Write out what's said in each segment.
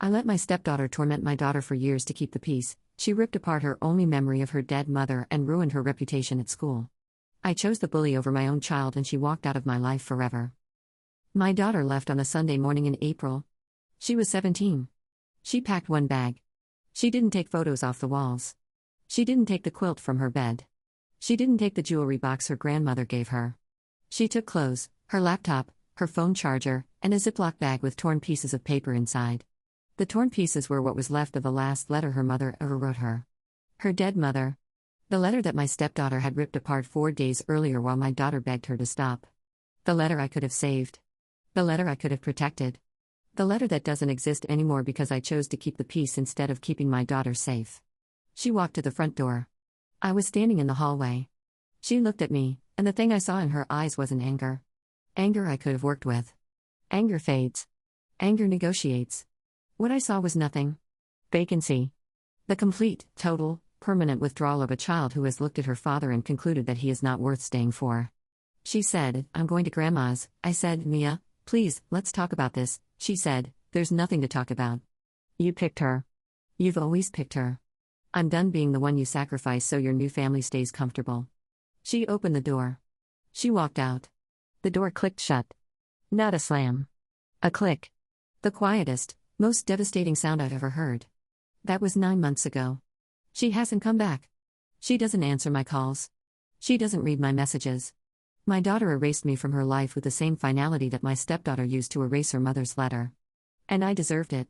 I let my stepdaughter torment my daughter for years to keep the peace. She ripped apart her only memory of her dead mother and ruined her reputation at school. I chose the bully over my own child and she walked out of my life forever. My daughter left on a Sunday morning in April. She was 17. She packed one bag. She didn't take photos off the walls. She didn't take the quilt from her bed. She didn't take the jewelry box her grandmother gave her. She took clothes, her laptop, her phone charger, and a Ziploc bag with torn pieces of paper inside. The torn pieces were what was left of the last letter her mother ever wrote her. Her dead mother. The letter that my stepdaughter had ripped apart 4 days earlier while my daughter begged her to stop. The letter I could have saved. The letter I could have protected. The letter that doesn't exist anymore because I chose to keep the peace instead of keeping my daughter safe. She walked to the front door. I was standing in the hallway. She looked at me, and the thing I saw in her eyes wasn't anger. Anger I could have worked with. Anger fades. Anger negotiates. What I saw was nothing. Vacancy. The complete, total, permanent withdrawal of a child who has looked at her father and concluded that he is not worth staying for. She said, "I'm going to Grandma's." I said, "Mia, please, let's talk about this." She said, "There's nothing to talk about. You picked her. You've always picked her. I'm done being the one you sacrifice so your new family stays comfortable." She opened the door. She walked out. The door clicked shut. Not a slam. A click. The quietest, most devastating sound I've ever heard. That was 9 months ago. She hasn't come back. She doesn't answer my calls. She doesn't read my messages. My daughter erased me from her life with the same finality that my stepdaughter used to erase her mother's letter. And I deserved it.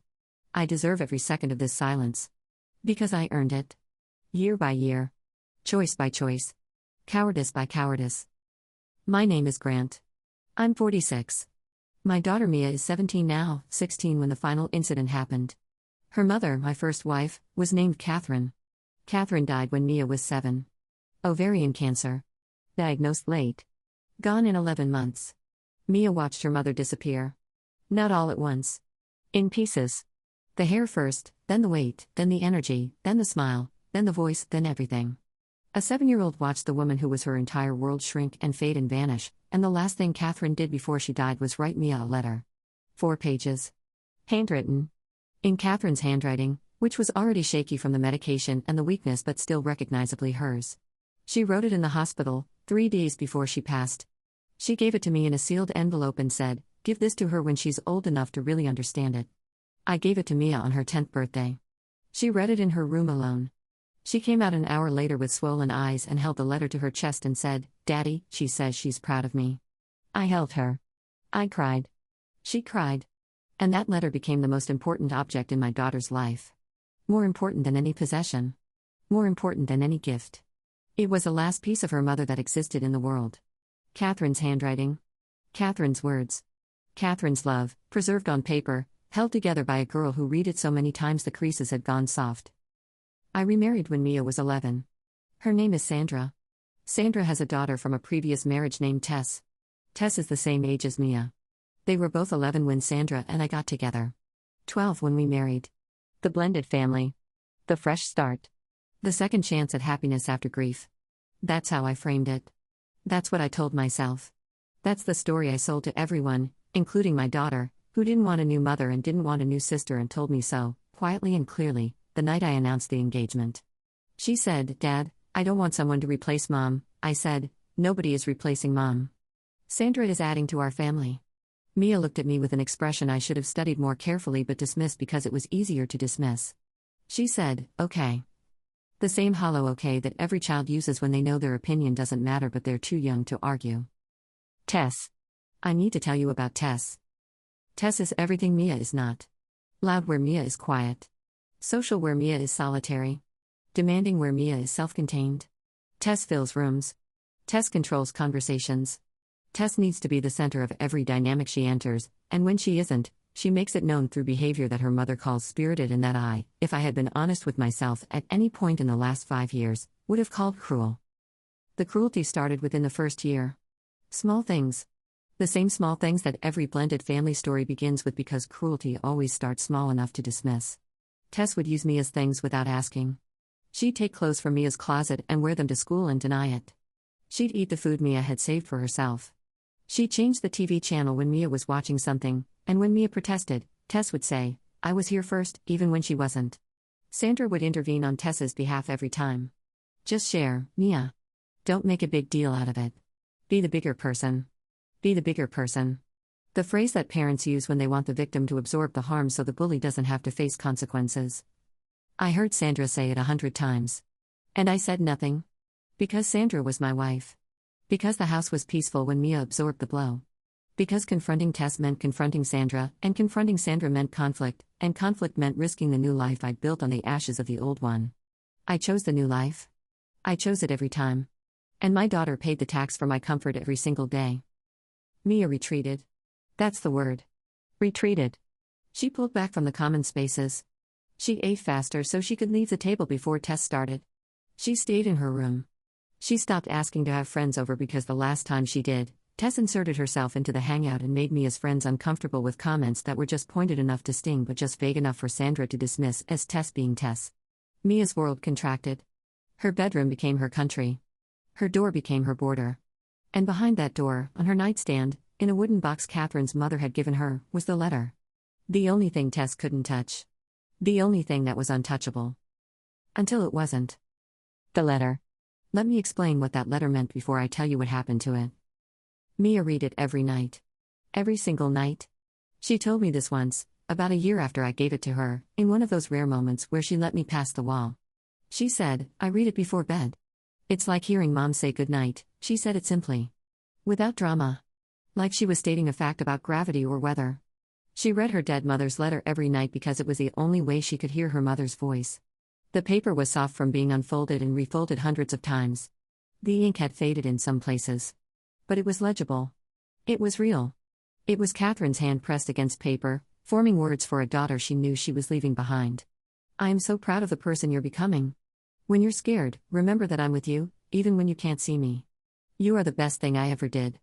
I deserve every second of this silence. Because I earned it. Year by year. Choice by choice. Cowardice by cowardice. My name is Grant. I'm 46. My daughter Mia is 17 now, 16 when the final incident happened. Her mother, my first wife, was named Catherine. Catherine died when Mia was 7. Ovarian cancer. Diagnosed late. Gone in 11 months. Mia watched her mother disappear. Not all at once. In pieces. The hair first, then the weight, then the energy, then the smile, then the voice, then everything. A 7-year-old watched the woman who was her entire world shrink and fade and vanish, and the last thing Catherine did before she died was write Mia a letter. 4 pages. Handwritten. In Catherine's handwriting, which was already shaky from the medication and the weakness but still recognizably hers. She wrote it in the hospital, 3 days before she passed. She gave it to me in a sealed envelope and said, "Give this to her when she's old enough to really understand it." I gave it to Mia on her 10th birthday. She read it in her room alone. She came out an hour later with swollen eyes and held the letter to her chest and said, "Daddy, she says she's proud of me." I held her. I cried. She cried. And that letter became the most important object in my daughter's life. More important than any possession. More important than any gift. It was the last piece of her mother that existed in the world. Catherine's handwriting. Catherine's words. Catherine's love, preserved on paper, held together by a girl who read it so many times the creases had gone soft. I remarried when Mia was 11. Her name is Sandra. Sandra has a daughter from a previous marriage named Tess. Tess is the same age as Mia. They were both 11 when Sandra and I got together. 12 when we married. The blended family. The fresh start. The second chance at happiness after grief. That's how I framed it. That's what I told myself. That's the story I sold to everyone, including my daughter, who didn't want a new mother and didn't want a new sister and told me so, quietly and clearly, the night I announced the engagement. She said, "Dad, I don't want someone to replace Mom." I said, "Nobody is replacing Mom. Sandra is adding to our family." Mia looked at me with an expression I should have studied more carefully but dismissed because it was easier to dismiss. She said, "Okay." The same hollow okay that every child uses when they know their opinion doesn't matter but they're too young to argue. Tess. I need to tell you about Tess. Tess is everything Mia is not. Loud where Mia is quiet. Social where Mia is solitary. Demanding where Mia is self-contained. Tess fills rooms. Tess controls conversations. Tess needs to be the center of every dynamic she enters, and when she isn't, she makes it known through behavior that her mother calls spirited and that I, if I had been honest with myself at any point in the last 5 years, would have called cruel. The cruelty started within the first year. Small things. The same small things that every blended family story begins with because cruelty always starts small enough to dismiss. Tess would use Mia's things without asking. She'd take clothes from Mia's closet and wear them to school and deny it. She'd eat the food Mia had saved for herself. She'd change the TV channel when Mia was watching something, and when Mia protested, Tess would say, I was here first, even when she wasn't. Sandra would intervene on Tess's behalf every time. Just share, Mia. Don't make a big deal out of it. Be the bigger person. Be the bigger person. The phrase that parents use when they want the victim to absorb the harm so the bully doesn't have to face consequences. I heard Sandra say it 100 times. And I said nothing. Because Sandra was my wife. Because the house was peaceful when Mia absorbed the blow. Because confronting Tess meant confronting Sandra, and confronting Sandra meant conflict, and conflict meant risking the new life I'd built on the ashes of the old one. I chose the new life. I chose it every time. And my daughter paid the tax for my comfort every single day. Mia retreated. That's the word. Retreated. She pulled back from the common spaces. She ate faster so she could leave the table before Tess started. She stayed in her room. She stopped asking to have friends over because the last time she did, Tess inserted herself into the hangout and made Mia's friends uncomfortable with comments that were just pointed enough to sting but just vague enough for Sandra to dismiss as Tess being Tess. Mia's world contracted. Her bedroom became her country. Her door became her border. And behind that door, on her nightstand, in a wooden box Catherine's mother had given her, was the letter. The only thing Tess couldn't touch. The only thing that was untouchable. Until it wasn't. The letter. Let me explain what that letter meant before I tell you what happened to it. Mia read it every night. Every single night. She told me this once, about a year after I gave it to her, in one of those rare moments where she let me pass the wall. She said, I read it before bed. It's like hearing Mom say goodnight, she said it simply. Without drama. Like she was stating a fact about gravity or weather. She read her dead mother's letter every night because it was the only way she could hear her mother's voice. The paper was soft from being unfolded and refolded hundreds of times. The ink had faded in some places. But it was legible. It was real. It was Catherine's hand pressed against paper, forming words for a daughter she knew she was leaving behind. I am so proud of the person you're becoming. When you're scared, remember that I'm with you, even when you can't see me. You are the best thing I ever did.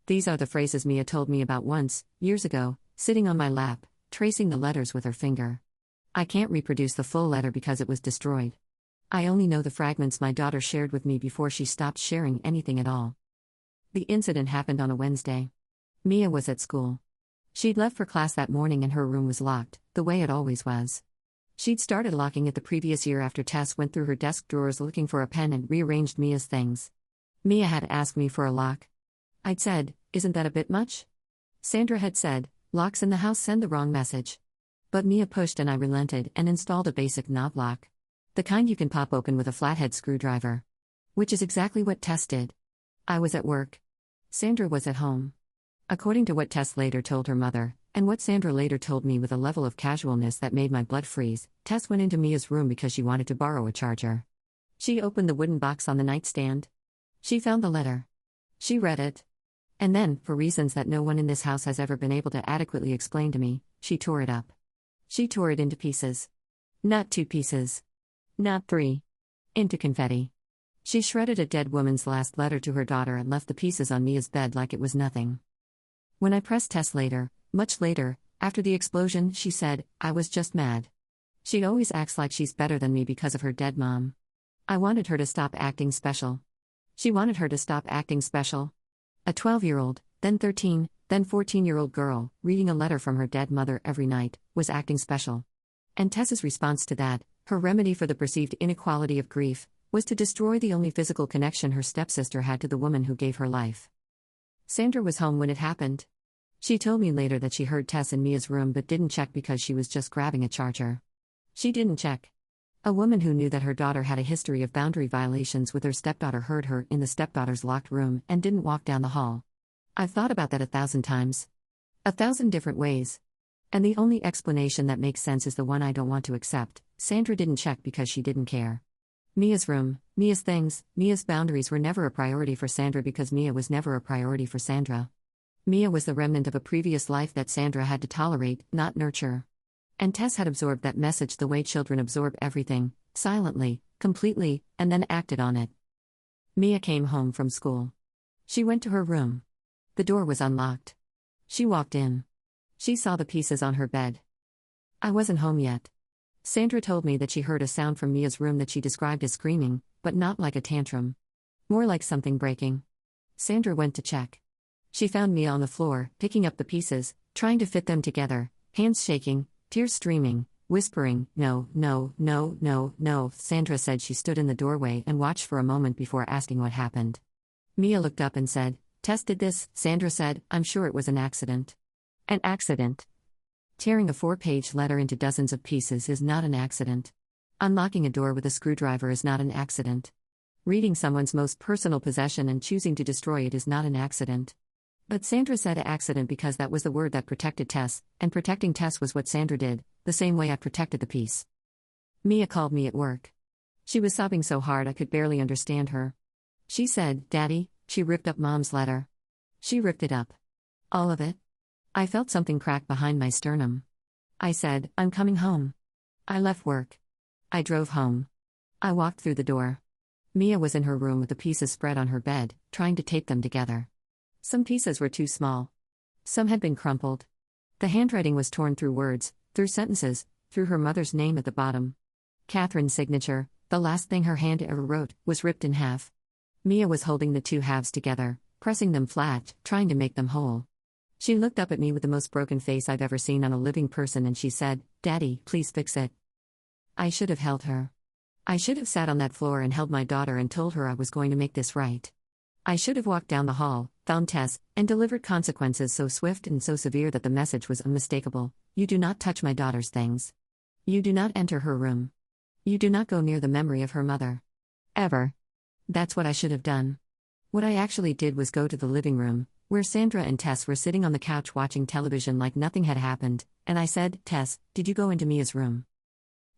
These are the phrases Mia told me about once, years ago, sitting on my lap, tracing the letters with her finger. I can't reproduce the full letter because it was destroyed. I only know the fragments my daughter shared with me before she stopped sharing anything at all. The incident happened on a Wednesday. Mia was at school. She'd left for class that morning and her room was locked, the way it always was. She'd started locking it the previous year after Tess went through her desk drawers looking for a pen and rearranged Mia's things. Mia had asked me for a lock. I'd said, isn't that a bit much? Sandra had said, locks in the house send the wrong message. But Mia pushed and I relented and installed a basic knob lock. The kind you can pop open with a flathead screwdriver. Which is exactly what Tess did. I was at work. Sandra was at home. According to what Tess later told her mother, and what Sandra later told me with a level of casualness that made my blood freeze, Tess went into Mia's room because she wanted to borrow a charger. She opened the wooden box on the nightstand. She found the letter. She read it. And then, for reasons that no one in this house has ever been able to adequately explain to me, she tore it up. She tore it into pieces. Not 2 pieces. Not 3. Into confetti. She shredded a dead woman's last letter to her daughter and left the pieces on Mia's bed like it was nothing. When I pressed Tess later, much later, after the explosion, she said, I was just mad. She always acts like she's better than me because of her dead mom. I wanted her to stop acting special. She wanted her to stop acting special. A 12-year-old, then 13, then 14-year-old girl, reading a letter from her dead mother every night, was acting special. And Tess's response to that, her remedy for the perceived inequality of grief, was to destroy the only physical connection her stepsister had to the woman who gave her life. Sandra was home when it happened. She told me later that she heard Tess in Mia's room but didn't check because she was just grabbing a charger. She didn't check. A woman who knew that her daughter had a history of boundary violations with her stepdaughter heard her in the stepdaughter's locked room and didn't walk down the hall. I've thought about that 1,000 times. 1,000 different ways. And the only explanation that makes sense is the one I don't want to accept. Sandra didn't check because she didn't care. Mia's room, Mia's things, Mia's boundaries were never a priority for Sandra because Mia was never a priority for Sandra. Mia was the remnant of a previous life that Sandra had to tolerate, not nurture. And Tess had absorbed that message the way children absorb everything, silently, completely, and then acted on it. Mia came home from school. She went to her room. The door was unlocked. She walked in. She saw the pieces on her bed. I wasn't home yet. Sandra told me that she heard a sound from Mia's room that she described as screaming, but not like a tantrum. More like something breaking. Sandra went to check. She found Mia on the floor, picking up the pieces, trying to fit them together, hands shaking, Tears streaming, whispering, "No, no, no, no, no." Sandra said she stood in the doorway and watched for a moment before asking what happened. Mia looked up and said, "Tess did this," Sandra said. "I'm sure it was an accident." An accident. Tearing a 4-page letter into dozens of pieces is not an accident. Unlocking a door with a screwdriver is not an accident. Reading someone's most personal possession and choosing to destroy it is not an accident. But Sandra said accident because that was the word that protected Tess, and protecting Tess was what Sandra did, the same way I protected the peace. Mia called me at work. She was sobbing so hard I could barely understand her. She said, "Daddy," she ripped up Mom's letter. She ripped it up. All of it. I felt something crack behind my sternum. I said, "I'm coming home." I left work. I drove home. I walked through the door. Mia was in her room with the pieces spread on her bed, trying to tape them together. Some pieces were too small. Some had been crumpled. The handwriting was torn through words, through sentences, through her mother's name at the bottom. Catherine's signature, the last thing her hand ever wrote, was ripped in half. Mia was holding the two halves together, pressing them flat, trying to make them whole. She looked up at me with the most broken face I've ever seen on a living person and she said, "Daddy, please fix it." I should have held her. I should have sat on that floor and held my daughter and told her I was going to make this right. I should have walked down the hall, found Tess, and delivered consequences so swift and so severe that the message was unmistakable. You do not touch my daughter's things. You do not enter her room. You do not go near the memory of her mother. Ever. That's what I should have done. What I actually did was go to the living room, where Sandra and Tess were sitting on the couch watching television like nothing had happened, and I said, "Tess, did you go into Mia's room?"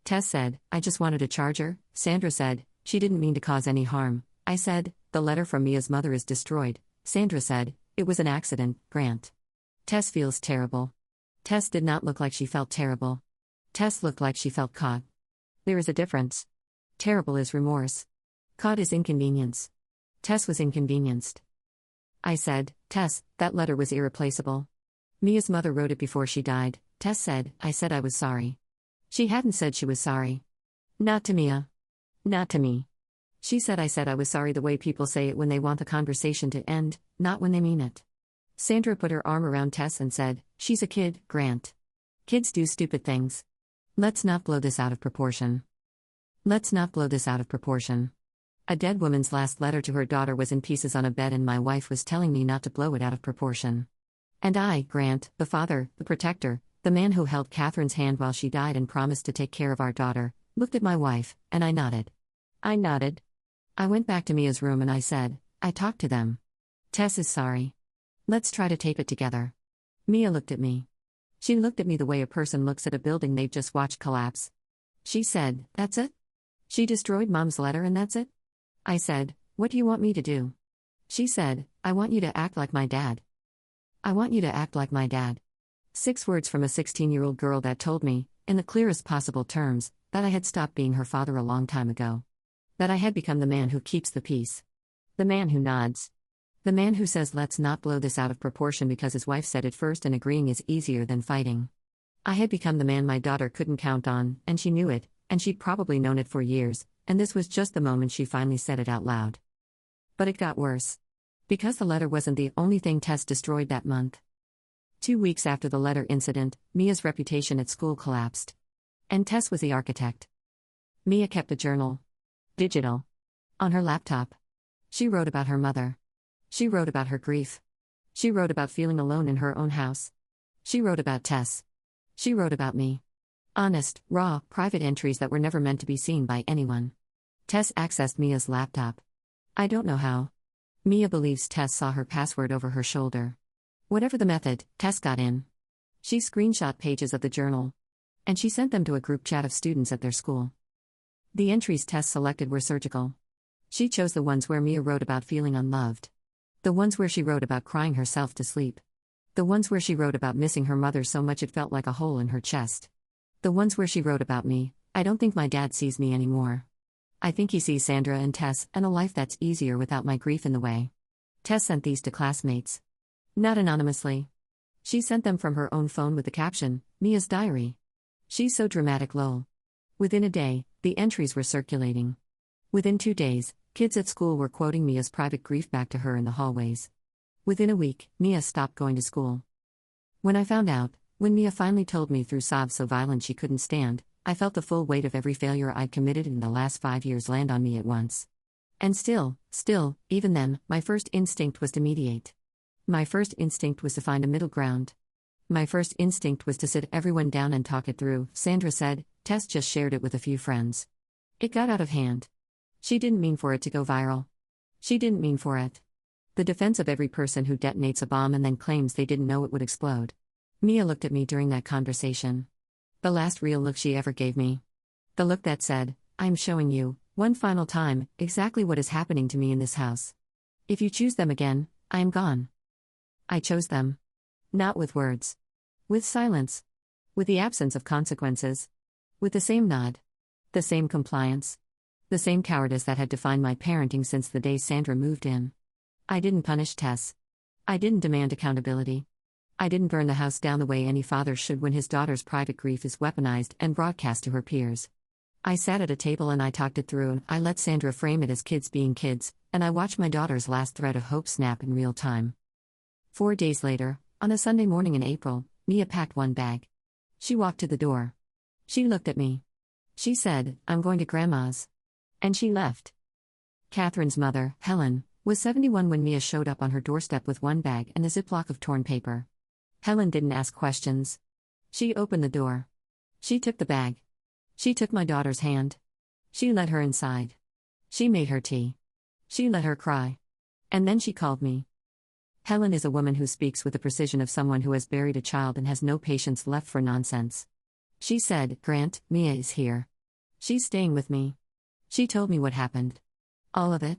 Tess said, "I just wanted a charger." Sandra said, "She didn't mean to cause any harm." I said, "The letter from Mia's mother is destroyed." Sandra said, "It was an accident, Grant." Tess feels terrible. Tess did not look like she felt terrible. Tess looked like she felt caught. There is a difference. Terrible is remorse. Caught is inconvenience. Tess was inconvenienced. I said, "Tess, that letter was irreplaceable. Mia's mother wrote it before she died." Tess said, "I said I was sorry." She hadn't said she was sorry. Not to Mia. Not to me. She said I was sorry the way people say it when they want the conversation to end, not when they mean it. Sandra put her arm around Tess and said, "She's a kid, Grant. Kids do stupid things. Let's not blow this out of proportion. Let's not blow this out of proportion." A dead woman's last letter to her daughter was in pieces on a bed and my wife was telling me not to blow it out of proportion. And I, Grant, the father, the protector, the man who held Catherine's hand while she died and promised to take care of our daughter, looked at my wife, and I nodded. I nodded. I went back to Mia's room and I said, "I talked to them. Tess is sorry. Let's try to tape it together." Mia looked at me. She looked at me the way a person looks at a building they've just watched collapse. She said, "That's it? She destroyed Mom's letter and that's it?" I said, "What do you want me to do?" She said, "I want you to act like my dad. I want you to act like my dad." 6 words from a 16-year-old girl that told me, in the clearest possible terms, that I had stopped being her father a long time ago. That I had become the man who keeps the peace. The man who nods. The man who says let's not blow this out of proportion because his wife said it first and agreeing is easier than fighting. I had become the man my daughter couldn't count on, and she knew it, and she'd probably known it for years, and this was just the moment she finally said it out loud. But it got worse. Because the letter wasn't the only thing Tess destroyed that month. 2 weeks after the letter incident, Mia's reputation at school collapsed. And Tess was the architect. Mia kept a journal. Digital. On her laptop. She wrote about her mother. She wrote about her grief. She wrote about feeling alone in her own house. She wrote about Tess. She wrote about me. Honest, raw, private entries that were never meant to be seen by anyone. Tess accessed Mia's laptop. I don't know how. Mia believes Tess saw her password over her shoulder. Whatever the method, Tess got in. She screenshot pages of the journal. And she sent them to a group chat of students at their school. The entries Tess selected were surgical. She chose the ones where Mia wrote about feeling unloved. The ones where she wrote about crying herself to sleep. The ones where she wrote about missing her mother so much it felt like a hole in her chest. The ones where she wrote about me. I don't think my dad sees me anymore. I think he sees Sandra and Tess and a life that's easier without my grief in the way. Tess sent these to classmates. Not anonymously. She sent them from her own phone with the caption, "Mia's diary." She's so dramatic, lol. Within a day, the entries were circulating. Within 2 days, kids at school were quoting Mia's private grief back to her in the hallways. Within a week, Mia stopped going to school. When I found out, When Mia finally told me through sobs so violent she couldn't stand, I felt the full weight of every failure I'd committed in the last 5 years land on me at once. And still, even then, my first instinct was to mediate. My first instinct was to find a middle ground. My first instinct was to sit everyone down and talk it through, Sandra said. Tess just shared it with a few friends. It got out of hand. She didn't mean for it to go viral. She didn't mean for it. The defense of every person who detonates a bomb and then claims they didn't know it would explode. Mia looked at me during that conversation. The last real look she ever gave me. The look that said, I'm showing you, one final time, exactly what is happening to me in this house. If you choose them again, I am gone. I chose them. Not with words. With silence. With the absence of consequences. With the same nod. The same compliance. The same cowardice that had defined my parenting since the day Sandra moved in. I didn't punish Tess. I didn't demand accountability. I didn't burn the house down the way any father should when his daughter's private grief is weaponized and broadcast to her peers. I sat at a table and I talked it through, and I let Sandra frame it as kids being kids, and I watched my daughter's last thread of hope snap in real time. 4 days later, on a Sunday morning in April, Mia packed one bag. She walked to the door. She looked at me. She said, I'm going to Grandma's. And she left. Catherine's mother, Helen, was 71 when Mia showed up on her doorstep with one bag and a ziploc of torn paper. Helen didn't ask questions. She opened the door. She took the bag. She took my daughter's hand. She led her inside. She made her tea. She let her cry. And then she called me. Helen is a woman who speaks with the precision of someone who has buried a child and has no patience left for nonsense. She said, Grant, Mia is here. She's staying with me. She told me what happened. All of it.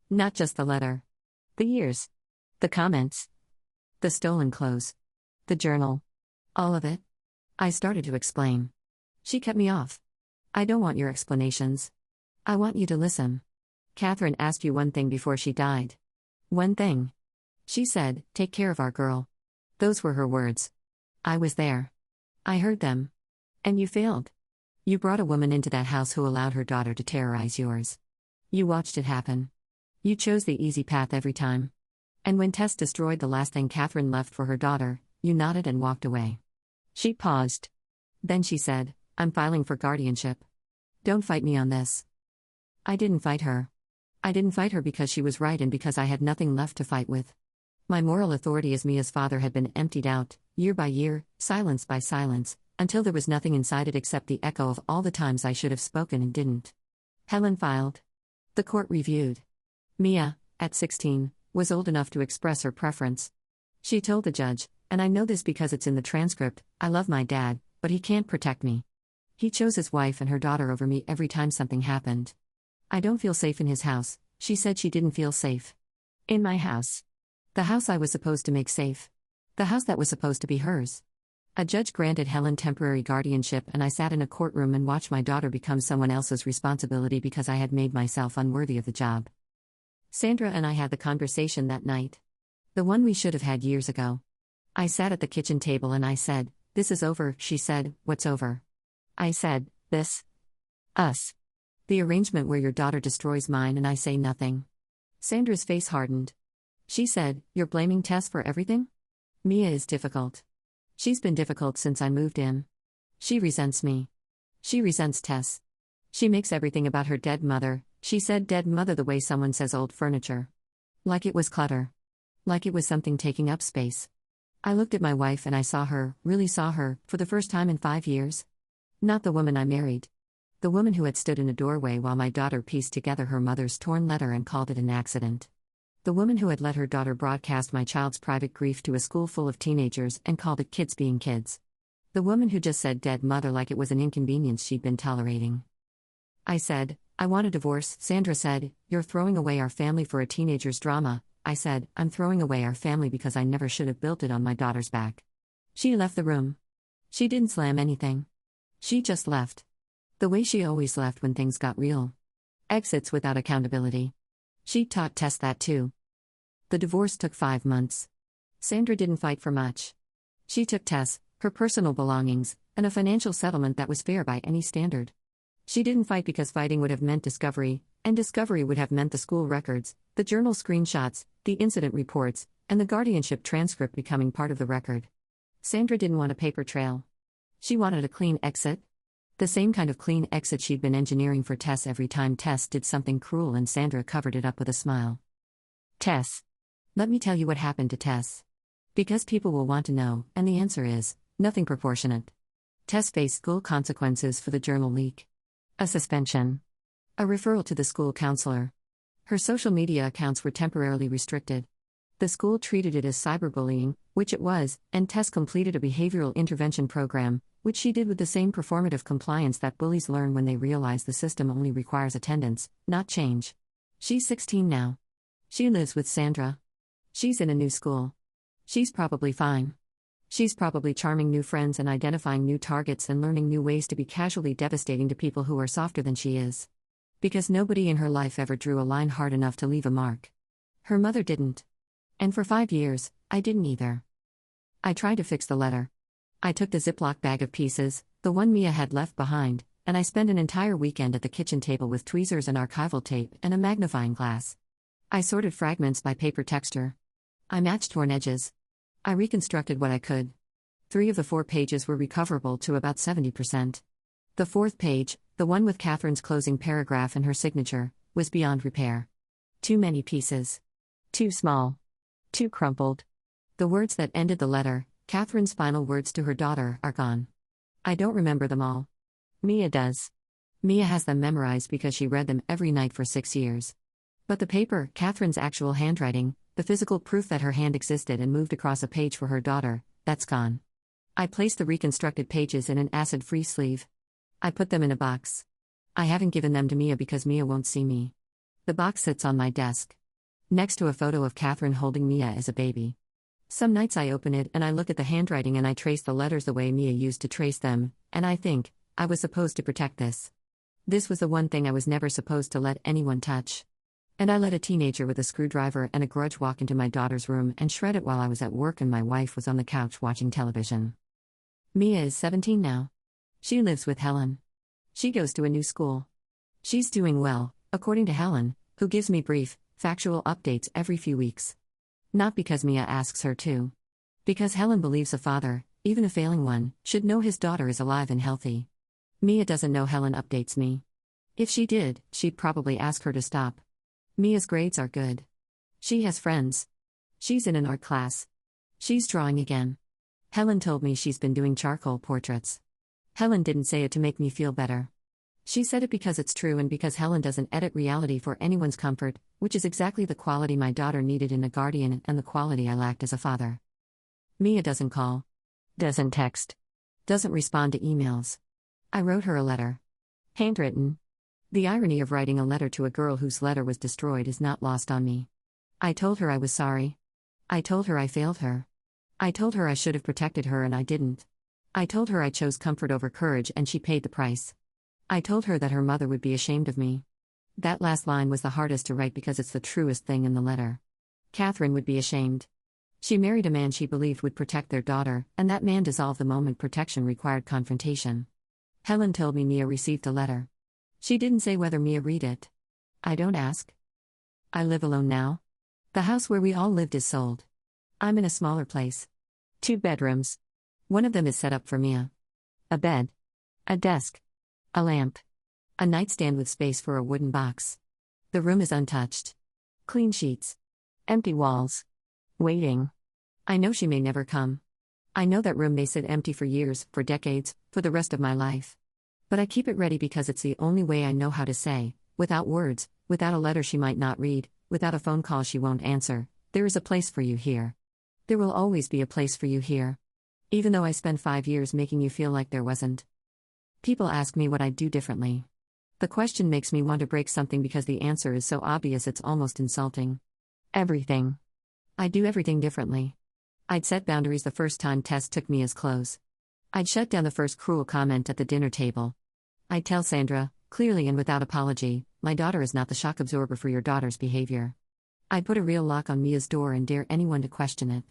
Not just the letter. The years. The comments. The stolen clothes. The journal. All of it. I started to explain. She cut me off. I don't want your explanations. I want you to listen. Catherine asked you one thing before she died. One thing. She said, take care of our girl. Those were her words. I was there. I heard them. And you failed. You brought a woman into that house who allowed her daughter to terrorize yours. You watched it happen. You chose the easy path every time. And when Tess destroyed the last thing Catherine left for her daughter, you nodded and walked away. She paused. Then she said, I'm filing for guardianship. Don't fight me on this. I didn't fight her. I didn't fight her because she was right and because I had nothing left to fight with. My moral authority as Mia's father had been emptied out, year by year, silence by silence, until there was nothing inside it except the echo of all the times I should have spoken and didn't. Helen filed. The court reviewed. Mia, at 16, was old enough to express her preference. She told the judge, and I know this because it's in the transcript, I love my dad, but he can't protect me. He chose his wife and her daughter over me every time something happened. I don't feel safe in his house, she said she didn't feel safe. In my house. The house I was supposed to make safe. The house that was supposed to be hers. A judge granted Helen temporary guardianship and I sat in a courtroom and watched my daughter become someone else's responsibility because I had made myself unworthy of the job. Sandra and I had the conversation that night. The one we should have had years ago. I sat at the kitchen table and I said, this is over, she said, what's over? I said, this. Us. The arrangement where your daughter destroys mine and I say nothing. Sandra's face hardened. She said, you're blaming Tess for everything? Mia is difficult. She's been difficult since I moved in. She resents me. She resents Tess. She makes everything about her dead mother, she said dead mother the way someone says old furniture. Like it was clutter. Like it was something taking up space. I looked at my wife and I saw her, really saw her, for the first time in 5 years. Not the woman I married. The woman who had stood in a doorway while my daughter pieced together her mother's torn letter and called it an accident. The woman who had let her daughter broadcast my child's private grief to a school full of teenagers and called it kids being kids. The woman who just said dead mother like it was an inconvenience she'd been tolerating. I said, I want a divorce. Sandra said, you're throwing away our family for a teenager's drama. I said, I'm throwing away our family because I never should have built it on my daughter's back. She left the room. She didn't slam anything. She just left. The way she always left when things got real. Exits without accountability. She taught Tess that too. The divorce took 5 months. Sandra didn't fight for much. She took Tess, her personal belongings, and a financial settlement that was fair by any standard. She didn't fight because fighting would have meant discovery, and discovery would have meant the school records, the journal screenshots, the incident reports, and the guardianship transcript becoming part of the record. Sandra didn't want a paper trail. She wanted a clean exit. The same kind of clean exit she'd been engineering for Tess every time Tess did something cruel, and Sandra covered it up with a smile. Tess. Let me tell you what happened to Tess. Because people will want to know, and the answer is nothing proportionate. Tess faced school consequences for the journal leak. A suspension. A referral to the school counselor. Her social media accounts were temporarily restricted. The school treated it as cyberbullying, which it was, and Tess completed a behavioral intervention program, which she did with the same performative compliance that bullies learn when they realize the system only requires attendance, not change. She's 16 now. She lives with Sandra. She's in a new school. She's probably fine. She's probably charming new friends and identifying new targets and learning new ways to be casually devastating to people who are softer than she is. Because nobody in her life ever drew a line hard enough to leave a mark. Her mother didn't. And for 5 years, I didn't either. I tried to fix the letter. I took the Ziploc bag of pieces, the one Mia had left behind, and I spent an entire weekend at the kitchen table with tweezers and archival tape and a magnifying glass. I sorted fragments by paper texture. I matched torn edges. I reconstructed what I could. 3 of the 4 pages were recoverable to about 70%. The 4th page, the one with Catherine's closing paragraph and her signature, was beyond repair. Too many pieces. Too small. Too crumpled. The words that ended the letter, Catherine's final words to her daughter, are gone. I don't remember them all. Mia does. Mia has them memorized because she read them every night for 6 years. But the paper, Catherine's actual handwriting, the physical proof that her hand existed and moved across a page for her daughter, that's gone. I placed the reconstructed pages in an acid-free sleeve. I put them in a box. I haven't given them to Mia because Mia won't see me. The box sits on my desk, next to a photo of Catherine holding Mia as a baby. Some nights I open it and I look at the handwriting and I trace the letters the way Mia used to trace them, and I think, I was supposed to protect this. This was the one thing I was never supposed to let anyone touch. And I let a teenager with a screwdriver and a grudge walk into my daughter's room and shred it while I was at work and my wife was on the couch watching television. Mia is 17 now. She lives with Helen. She goes to a new school. She's doing well, according to Helen, who gives me brief, factual updates every few weeks. Not because Mia asks her to. Because Helen believes a father, even a failing one, should know his daughter is alive and healthy. Mia doesn't know Helen updates me. If she did, she'd probably ask her to stop. Mia's grades are good. She has friends. She's in an art class. She's drawing again. Helen told me she's been doing charcoal portraits. Helen didn't say it to make me feel better. She said it because it's true and because Helen doesn't edit reality for anyone's comfort, which is exactly the quality my daughter needed in a guardian and the quality I lacked as a father. Mia doesn't call. Doesn't text. Doesn't respond to emails. I wrote her a letter. Handwritten. The irony of writing a letter to a girl whose letter was destroyed is not lost on me. I told her I was sorry. I told her I failed her. I told her I should have protected her and I didn't. I told her I chose comfort over courage and she paid the price. I told her that her mother would be ashamed of me. That last line was the hardest to write because it's the truest thing in the letter. Catherine would be ashamed. She married a man she believed would protect their daughter, and that man dissolved the moment protection required confrontation. Helen told me Mia received a letter. She didn't say whether Mia read it. I don't ask. I live alone now. The house where we all lived is sold. I'm in a smaller place. 2 bedrooms. One of them is set up for Mia. A bed. A desk. A lamp. A nightstand with space for a wooden box. The room is untouched. Clean sheets. Empty walls. Waiting. I know she may never come. I know that room may sit empty for years, for decades, for the rest of my life. But I keep it ready because it's the only way I know how to say, without words, without a letter she might not read, without a phone call she won't answer, there is a place for you here. There will always be a place for you here. Even though I spent 5 years making you feel like there wasn't. People ask me what I'd do differently. The question makes me want to break something because the answer is so obvious it's almost insulting. Everything. I'd do everything differently. I'd set boundaries the first time Tess took Mia's clothes. I'd shut down the first cruel comment at the dinner table. I'd tell Sandra, clearly and without apology, my daughter is not the shock absorber for your daughter's behavior. I'd put a real lock on Mia's door and dare anyone to question it.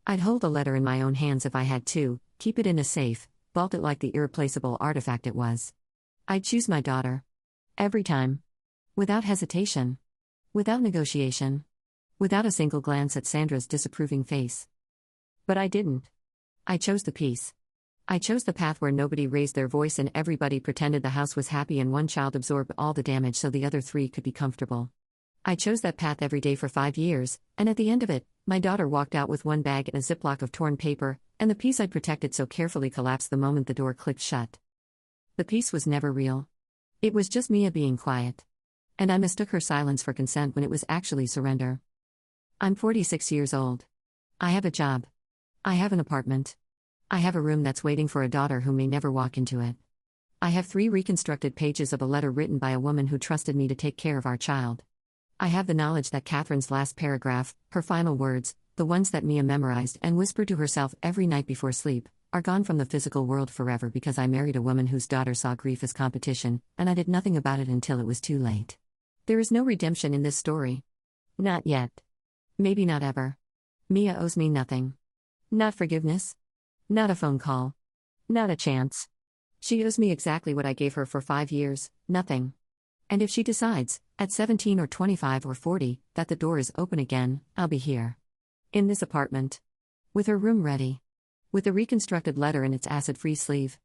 I'd hold the letter in my own hands if I had to, keep it in a safe, vault it like the irreplaceable artifact it was. I'd choose my daughter. Every time. Without hesitation. Without negotiation. Without a single glance at Sandra's disapproving face. But I didn't. I chose the peace. I chose the path where nobody raised their voice and everybody pretended the house was happy and one child absorbed all the damage so the other three could be comfortable. I chose that path every day for 5 years, and at the end of it, my daughter walked out with one bag and a Ziploc of torn paper, and the peace I'd protected so carefully collapsed the moment the door clicked shut. The peace was never real. It was just Mia being quiet. And I mistook her silence for consent when it was actually surrender. I'm 46 years old. I have a job. I have an apartment. I have a room that's waiting for a daughter who may never walk into it. I have 3 reconstructed pages of a letter written by a woman who trusted me to take care of our child. I have the knowledge that Catherine's last paragraph, her final words, the ones that Mia memorized and whispered to herself every night before sleep, are gone from the physical world forever because I married a woman whose daughter saw grief as competition, and I did nothing about it until it was too late. There is no redemption in this story. Not yet. Maybe not ever. Mia owes me nothing. Not forgiveness. Not a phone call. Not a chance. She owes me exactly what I gave her for 5 years, nothing. And if she decides, at 17 or 25 or 40, that the door is open again, I'll be here. In this apartment. With her room ready. With the reconstructed letter in its acid-free sleeve.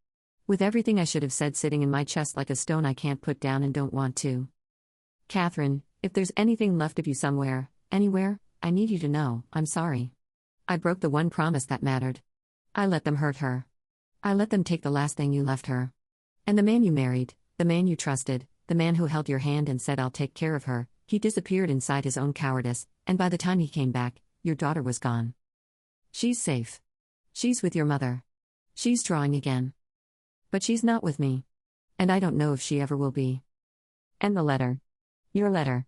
With everything I should have said sitting in my chest like a stone I can't put down and don't want to. Catherine, if there's anything left of you somewhere, anywhere, I need you to know, I'm sorry. I broke the one promise that mattered. I let them hurt her. I let them take the last thing you left her. And the man you married, the man you trusted, the man who held your hand and said I'll take care of her, he disappeared inside his own cowardice, and by the time he came back, your daughter was gone. She's safe. She's with your mother. She's drawing again. But she's not with me. And I don't know if she ever will be. And the letter. Your letter.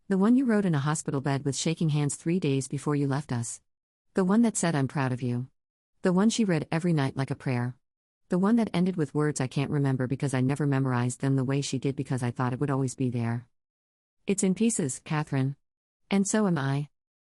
The one you wrote in a hospital bed with shaking hands 3 days before you left us. The one that said I'm proud of you. The one she read every night like a prayer. The one that ended with words I can't remember because I never memorized them the way she did because I thought it would always be there. It's in pieces, Catherine. And so am I.